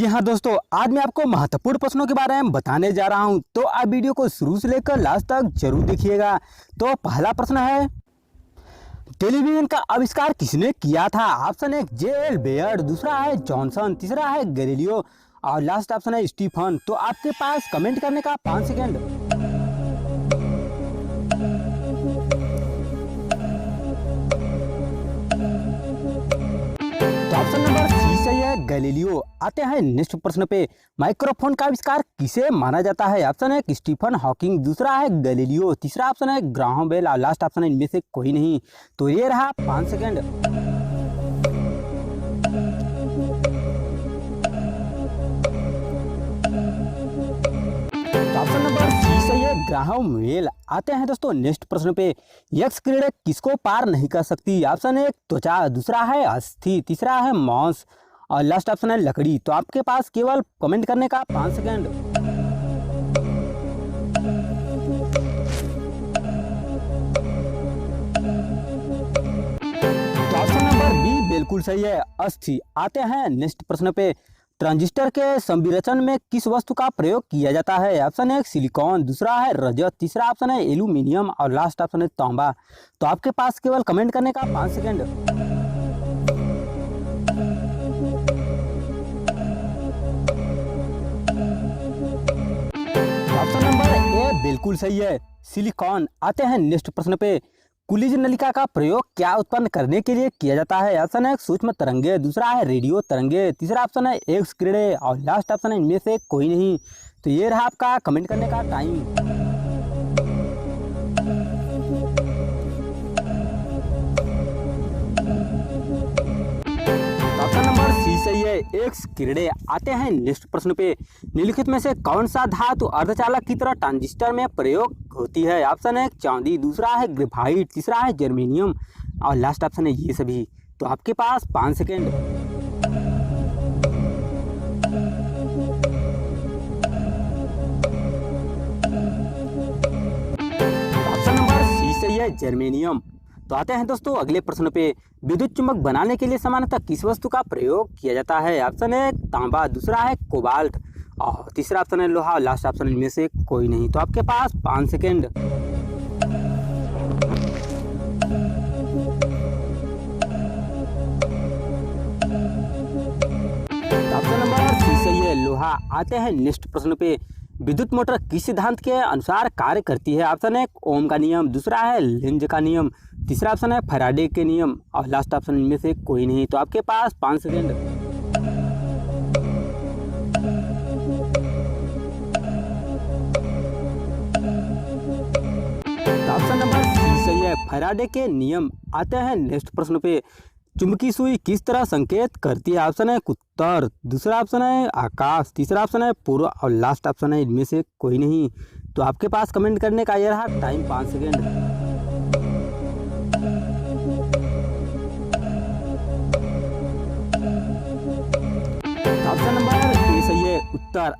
जी हाँ दोस्तों, आज मैं आपको महत्वपूर्ण प्रश्नों के बारे में बताने जा रहा हूं, तो आप वीडियो को शुरू से लेकर लास्ट तक जरूर देखिएगा। तो पहला प्रश्न है, टेलीविजन का आविष्कार किसने किया था? ऑप्शन है जे.एल. बेयर, दूसरा है जॉनसन, तीसरा है गैलीलियो और लास्ट ऑप्शन है स्टीफन। तो आपके पास कमेंट करने का 5 सेकंड। तो ऑप्शन नंबर सी सही है, गैलीलियो। आते हैं नेक्स्ट प्रश्न पे, माइक्रोफोन का आविष्कार किसे माना जाता है? ऑप्शन है स्टीफन हॉकिंग, दूसरा है गैलीलियो, तीसरा ऑप्शन है ग्राहम बेल और लास्ट ऑप्शन है इनमें से कोई नहीं। तो ये रहा 5 सेकंड। तो ऑप्शन नंबर सी सही है, ग्राहम बेल। आते हैं दोस्तों नेक्स्ट प्रश्न पे, यक्ष किरणें किसको पार नहीं कर सकती? ऑप्शन है त्वचा, दूसरा है अस्थि, तीसरा है मांस और लास्ट ऑप्शन है लकड़ी। तो आपके पास केवल कमेंट करने का 5 सेकंड। तो ऑप्शन नंबर बी बिल्कुल सही है, अस्थि। आते हैं नेक्स्ट प्रश्न पे, ट्रांजिस्टर के संविरचन में किस वस्तु का प्रयोग किया जाता है? ऑप्शन है सिलिकॉन, दूसरा है रजत, तीसरा ऑप्शन है एल्यूमिनियम और लास्ट ऑप्शन है तांबा। तो आपके पास केवल कमेंट करने का 5 सेकंड। ऑप्शन नंबर ए बिल्कुल सही है, सिलिकॉन। आते हैं नेक्स्ट प्रश्न पे, कुलिज नलिका का प्रयोग क्या उत्पन्न करने के लिए किया जाता है? ऑप्शन है सूक्ष्म तरंगे, दूसरा है रेडियो तरंगे, तीसरा ऑप्शन है एक्स किरणें और लास्ट ऑप्शन है इनमें से कोई नहीं। तो ये रहा आपका कमेंट करने का टाइम। ऑप्शन नंबर सी सही है, एक्स किरणें। आते हैं नेक्स्ट प्रश्न पे, निम्नलिखित में से कौन सा धातु अर्धचालक की तरह ट्रांजिस्टर में प्रयोग होती है? ऑप्शन है चांदी, दूसरा है ग्रेफाइट, तीसरा है जर्मेनियम और लास्ट ऑप्शन है ये सभी। तो आपके पास 5 सेकेंड। ऑप्शन नंबर सी सही है, जर्मेनियम। तो आते हैं दोस्तों अगले प्रश्न पे, विद्युत चुंबक बनाने के लिए सामान्यतः किस वस्तु का प्रयोग किया जाता है? ऑप्शन है तांबा, दूसरा है कोबाल्ट और तीसरा ऑप्शन है लोहा, लास्ट ऑप्शन इनमें से कोई नहीं। तो आपके पास 5 सेकेंड। ऑप्शन नंबर सी सही है, लोहा। आते हैं नेक्स्ट प्रश्न पे, विद्युत मोटर किस सिद्धांत के अनुसार कार्य करती है? ऑप्शन है ओम का नियम, दूसरा है लेंज का नियम, तीसरा ऑप्शन है फैराडे के नियम और लास्ट ऑप्शन इनमें से कोई नहीं। तो आपके पास 5 सेकेंड। ऑप्शन नंबर सी सही है, फैराडे के नियम। आते हैं नेक्स्ट प्रश्न पे, चुंबकीय सुई किस तरह संकेत करती है? ऑप्शन है उत्तर, दूसरा ऑप्शन है आकाश, तीसरा ऑप्शन है पूर्व और लास्ट ऑप्शन है इनमें से कोई नहीं। तो आपके पास कमेंट करने का यह रहा time 5 second. Option number A सही है, उत्तर।